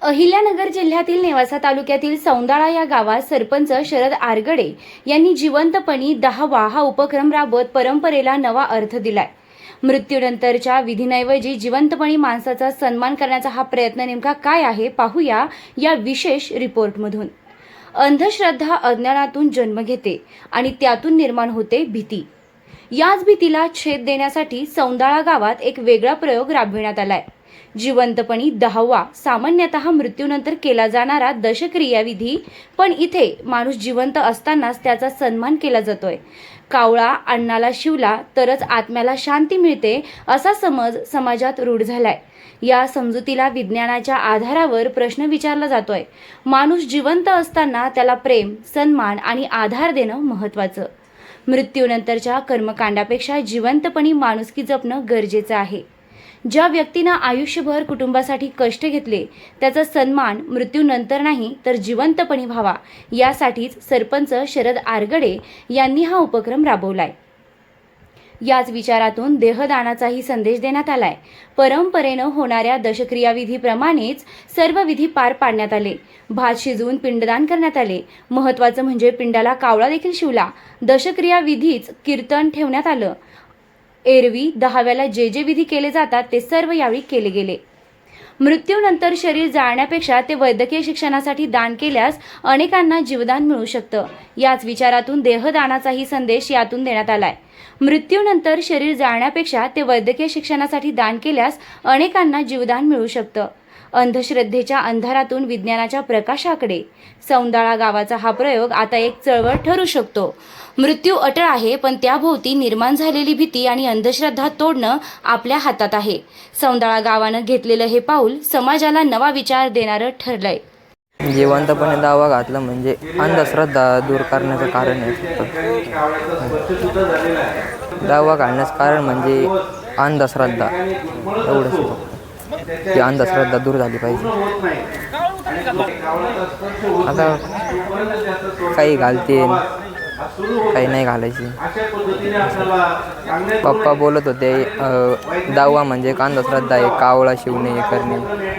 अहिल्यानगर जिल्ह्यातील नेवासा तालुक्यातील सौंदाळा या गावात सरपंच शरद आरगडे यांनी जिवंतपणी 10वा हा उपक्रम राबवत परंपरेला नवा अर्थ दिलाय। मृत्यूनंतरच्या विधींऐवजी जिवंतपणी माणसाचा सन्मान करण्याचा हा प्रयत्न नेमका काय आहे पाहूया या विशेष रिपोर्टमधून। अंधश्रद्धा अज्ञानातून जन्म घेते आणि त्यातून निर्माण होते भीती। याच भीतीला छेद देण्यासाठी सौंदाळा गावात एक वेगळा प्रयोग राबविण्यात आलाय। जिवंतपणी 10वा सामान्यतः मृत्यूनंतर केला जाणारा दशक्रियाविधी, पण इथे माणूस जिवंत असतानाच त्याचा सन्मान केला जातोय। कावळा अन्नाला शिवला तरच आत्म्याला शांती मिळते असा समज समाजात रूढ झालाय। या समजुतीला विज्ञानाच्या आधारावर प्रश्न विचारला जातोय। माणूस जिवंत असताना त्याला प्रेम, सन्मान आणि आधार देणं महत्त्वाचं। मृत्यूनंतरच्या कर्मकांडापेक्षा जिवंतपणी माणुसकी जपणं गरजेचं आहे। ज्या व्यक्तीनं आयुष्यभर कुटुंबासाठी कष्ट घेतले त्याचा सन्मान मृत्यूनंतर नाही तर जिवंतपणी व्हावा, यासाठीच सरपंच शरद आरगडे यांनी हा उपक्रम राबवलाय। याच विचारातून देहदानाचाही संदेश देण्यात आलाय। परंपरेनं होणाऱ्या दशक्रियाविधीप्रमाणेच सर्व विधी पार पाडण्यात आले। भात शिजवून पिंडदान करण्यात आले। महत्त्वाचं म्हणजे पिंडाला कावळा देखील शिवला। दशक्रियाविधीच कीर्तन ठेवण्यात आलं। एरवी 10व्याला जे विधी केले जातात ते सर्व यावेळी केले गेले। मृत्यूनंतर शरीर जाळण्यापेक्षा ते वैद्यकीय शिक्षणासाठी दान केल्यास अनेकांना जीवदान मिळू शकतं। याच विचारातून देहदानाचाही संदेश यातून देण्यात आलाय। मृत्यूनंतर शरीर जाळण्यापेक्षा ते वैद्यकीय शिक्षणासाठी दान केल्यास अनेकांना जीवदान मिळू शकतं। अंधश्रद्धेच्या अंधारातून विज्ञानाच्या प्रकाशाकडे सौंदाळा गावाचा हा प्रयोग आता एक चळवळ ठरू शकतो। मृत्यू अटळ आहे, पण त्याभोवती निर्माण झालेली भीती आणि अंधश्रद्धा तोडणं आपल्या हातात आहे। सौंदाळा गावानं घेतलेलं हे पाऊल समाजाला नवा विचार देणारं ठरलंय। जिवंतपणे दावा घातला म्हणजे अंधश्रद्धा दूर करण्याचं कारण आहे। दावा घालण्याचं कारण म्हणजे अंधश्रद्धा, एवढंच की अंधश्रद्धा दूर झाली पाहिजे। आता काही घालते काही नाही घालायची। पप्पा बोलत होते दावा म्हणजे एक अंधश्रद्धा आहे, कावळा शिवणे हे करणे।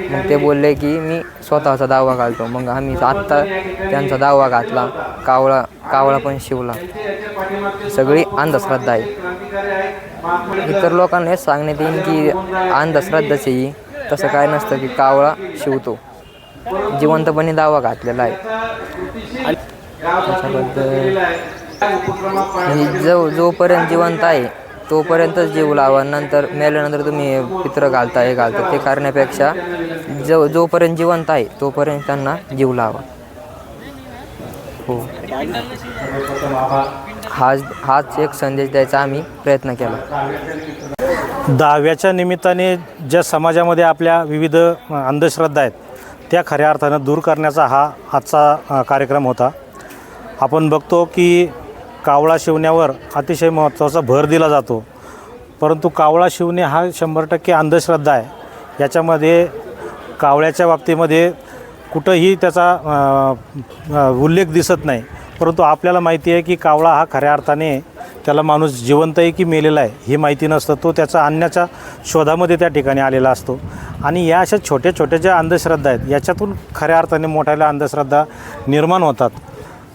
मग ते बोलले की मी स्वतःचा दावा घालतो। मग आम्ही आत्ता त्यांचा दावा घातला, कावळा पण शिवला। सगळी अंधश्रद्धा आहे। इतर लोकांना हेच सांगण्यात येईल की अंधश्रद्धाच ही, तसं काय नसतं की कावळा शिवतो, जिवंतपणे दावा घातलेला आहे। त्याच्याबद्दल जोपर्यंत जिवंत आहे तोपर्यंतच जीव लावा। नंतर मेल्यानंतर तुम्ही पित्र घालता हे घालता ते करण्यापेक्षा जोपर्यंत जिवंत आहे तोपर्यंत त्यांना जीव लावा। हो, हाच एक संदेश द्यायचा आम्ही प्रयत्न केला। दहाव्याच्या निमित्ताने ज्या समाजामध्ये आपल्या विविध अंधश्रद्धा आहेत त्या खऱ्या अर्थानं दूर करण्याचा हा आजचा कार्यक्रम होता। आपण बघतो की कावळा शिवण्यावर अतिशय महत्त्वाचा भर दिला जातो, परंतु कावळा शिवणे हा 100% अंधश्रद्धा आहे। याच्यामध्ये कावळ्याच्या बाबतीमध्ये कुठंही त्याचा उल्लेख दिसत नाही, परंतु आपल्याला माहिती आहे की कावळा हा खऱ्या अर्थाने त्याला माणूस जिवंत आहे की मेलेला आहे हे माहिती नसतं। तो त्याचा आणण्याच्या शोधामध्ये त्या ठिकाणी आलेला असतो। आणि या अशा छोट्या छोट्या ज्या अंधश्रद्धा आहेत याच्यातून खऱ्या अर्थाने मोठ्याला अंधश्रद्धा निर्माण होतात।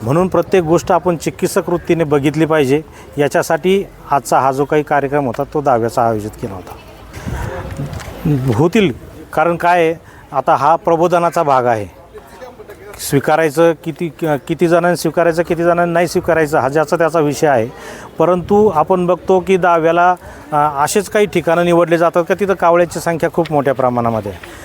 म्हणून प्रत्येक गोष्ट आपण चिकित्सक वृत्तीने बघितली पाहिजे। याच्यासाठी आजचा हा जो काही कार्यक्रम होता तो 10व्याचा आयोजित केला होता। होतील, कारण काय आहे, आता हा प्रबोधनाचा भाग आहे। स्वीकारायचं किती जणांनी स्वीकारायचं, किती जणांनी नाही स्वीकारायचं हा ज्याचा त्याचा विषय आहे। परंतु आपण बघतो की 10व्याला असेच काही ठिकाणं निवडले जातात का तिथं कावळ्याची संख्या खूप मोठ्या प्रमाणामध्ये आहे।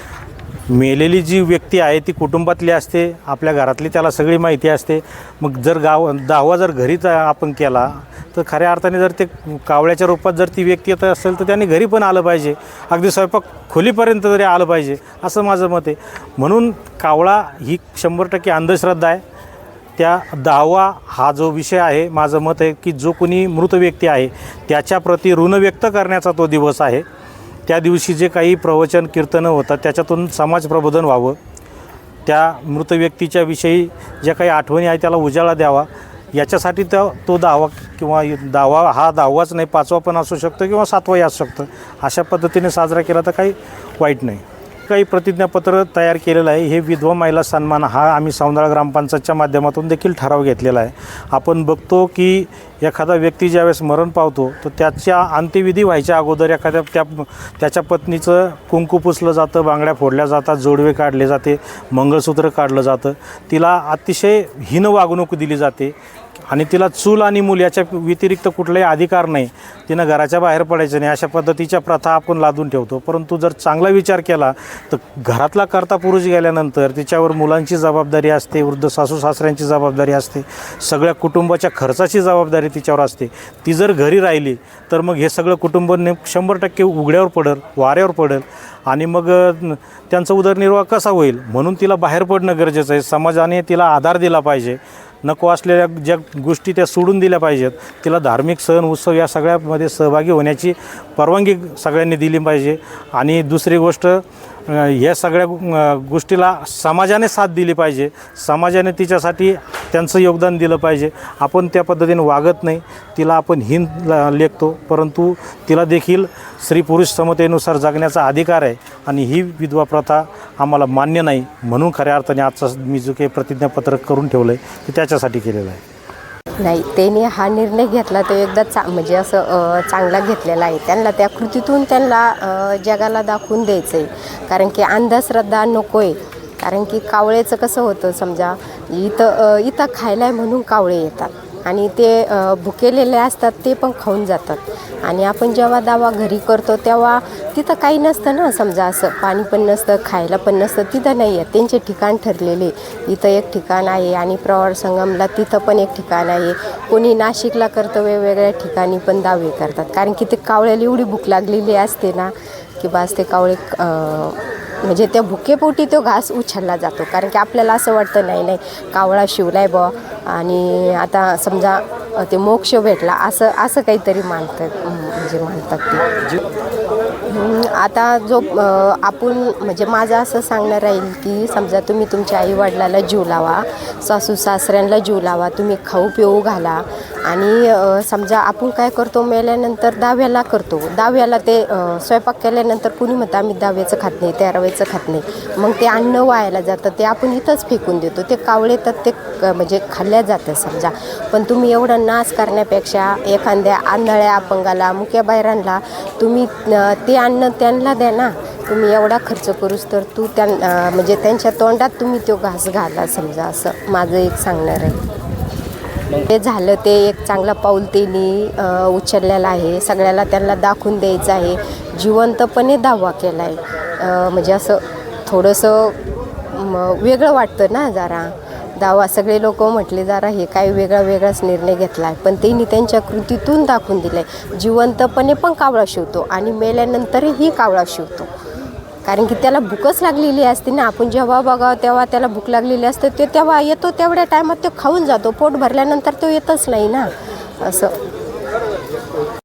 मेलेली जी व्यक्ती आहे ती कुटुंबातली असते, आपल्या घरातली त्याला सगळी माहिती असते। मग जर 10वा जर घरीच आपण केला तर खऱ्या अर्थाने जर ते कावळ्याच्या रूपात जर ती व्यक्ती येत असेल तर त्यांनी घरी पण आलं पाहिजे, अगदी स्वयंपाक खोलीपर्यंत जरी आलं पाहिजे, असं माझं मत आहे। म्हणून कावळा ही 100% अंधश्रद्धा आहे। त्या 10वा हा जो विषय आहे, माझं मत आहे की जो कोणी मृत व्यक्ती आहे त्याच्याप्रती ऋण व्यक्त करण्याचा तो दिवस आहे। त्या दिवशी जे काही प्रवचन कीर्तनं होतात त्याच्यातून समाज प्रबोधन व्हावं। त्या मृत व्यक्तीच्या विषयी ज्या काही आठवणी आहे त्याला उजाळा द्यावा, याच्यासाठी तो 10वा किंवा 10वा हा 10वाच नाही 5वा पण असू शकतो किंवा 7वाही असू शकतं। अशा पद्धतीने साजरा केला तर काही वाईट नाही। काही प्रतिज्ञापत्र तयार केलेलं आहे. हे विधवा महिला सन्मान हा आम्ही सौंदाळा ग्रामपंचायतच्या माध्यमातून देखील ठराव घेतलेला आहे. आपण बघतो की एखादा व्यक्ती ज्यावेळेस मरण पावतो तर त्याच्या अंत्यविधी व्हायच्या अगोदर त्याच्या पत्नीचं कुंकू पुसलं जातं, बांगड्या फोडल्या जातात, जोडवे काढले जाते, मंगळसूत्र काढलं जातं. तिला अतिशय हीन वागणूक दिली जाते आणि तिला चूल आणि मूल याच्या व्यतिरिक्त कुठलाही अधिकार नाही. तिनं घराच्या बाहेर पडायचं नाही. अशा पद्धतीच्या प्रथा आपण लादून ठेवतो. परंतु जर चांगला विचार केला तर घरातला कर्ता पुरुष गेल्यानंतर तिच्यावर मुलांची जबाबदारी असते, वृद्ध सासू सासऱ्यांची जबाबदारी असते, सगळ्या कुटुंबाच्या खर्चाची जबाबदारी तिच्यावर असते. ती जर घरी राहिली तर मग हे सगळं कुटुंब 100% उघड्यावर पडेल, वाऱ्यावर पडेल आणि मग त्यांचा उदरनिर्वाह कसा होईल. म्हणून तिला बाहेर पडणं गरजेचं आहे. समाजाने तिला आधार दिला पाहिजे. नको असलेल्या ज्या गोष्टी त्या सोडून दिल्या पाहिजेत. तिला धार्मिक सण उत्सव या सगळ्यामध्ये सहभागी होण्याची परवानगी सगळ्यांनी दिली पाहिजे. आणि दुसरी गोष्ट, या सगळ्या गोष्टीला समाजाने साथ दिली पाहिजे. समाजाने तिच्यासाठी त्यांचं योगदान दिलं पाहिजे. आपण त्या पद्धतीने वागत नाही. तिला आपण हीन लेखतो, परंतु तिला देखील स्त्री पुरुष समतेनुसार जगण्याचा अधिकार आहे आणि ही विधवा प्रथा आम्हाला मान्य नाही. म्हणून खऱ्या अर्थाने आजचा मी जो काही प्रतिज्ञापत्र करून ठेवलं आहे ते त्याच्यासाठी केलेलं आहे. नाही, त्यांनी हा निर्णय घेतला तो एकदा म्हणजे असं चांगला घेतलेला आहे. त्यांना त्या कृतीतून त्यांना जगाला दाखवून द्यायचं आहे. कारण की अंधश्रद्धा नको आहे. कारण की कावळेचं कसं होतं, समजा इथं खायला आहे म्हणून कावळे येतात आणि ते भुकेलेले असतात ते पण खाऊन जातात. आणि आपण जेव्हा दावा घरी करतो तेव्हा तिथं काही नसतं ना, समजा असं पाणी पण नसतं, खायला पण नसतं, तिथं नाही आहे. त्यांचे ठिकाण ठरलेले. इथं एक ठिकाण आहे आणि प्रवाळ संगमला तिथं पण एक ठिकाण आहे. कोणी नाशिकला करतं, वेगवेगळ्या ठिकाणी पण दावे करतात. कारण की ते कावळ्याला एवढी भूक लागलेली असते ना की बस ते कावळे म्हणजे त्या भुकेपोटी तो घास उचलला जातो. कारण की आपल्याला असं वाटतं नाही कावळा शिवलाय बा आणि आता समजा ते मोक्ष भेटला असं काहीतरी म्हणतात ते. आता जो आपण म्हणजे माझं असं सांगणं राहील की समजा तुम्ही तुमच्या आईवडिलाला जीव लावा, सासू सासऱ्यांना जीव लावा, तुम्ही खाऊ पिऊ घाला. आणि समजा आपण काय करतो, मेल्यानंतर दाव्याला करतो. दाव्याला ते स्वयंपाक केल्यानंतर कुणी म्हणतं आम्ही दाव्याचं खात नाही, त्या रव्याचं खात नाही. मग ते अन्न वायाला जातं, ते आपण इथंच फेकून देतो. ते कावळे तर ते म्हणजे खाल्ल्या जातं समजा. पण तुम्ही एवढा नाश करण्यापेक्षा एखाद्या आंधळ्या अपंगाला, मुक्या बाहेरांना तुम्ही ते अन्न त्यांना द्या ना. तुम्ही एवढा खर्च करूस तर म्हणजे त्यांच्या तोंडात तुम्ही तो घास घाला समजा, असं माझं एक सांगणार आहे. ते झालं ते एक चांगला पाऊल त्यांनी उचललेला आहे. सगळ्याला त्यांना दाखवून द्यायचं आहे. जिवंतपणे दावा केला आहे. म्हणजे असं थोडंसं वेगळं वाटतं ना जरा दावा. सगळे लोक म्हटले जरा हे काय वेगळाच निर्णय घेतला आहे. पण त्यांनी त्यांच्या कृतीतून दाखवून दिलं आहे. जिवंतपणे पण कावळा शिवतो आणि मेल्यानंतरही कावळा शिवतो. कारण की त्याला भूकच लागलेली असते ना. आपण जेव्हा बघावं तेव्हा त्याला भूक लागलेली असते. ते तेव्हा येतो, तेवढ्या टायमात तो खाऊन जातो. पोट भरल्यानंतर तो येतच नाही ना असं.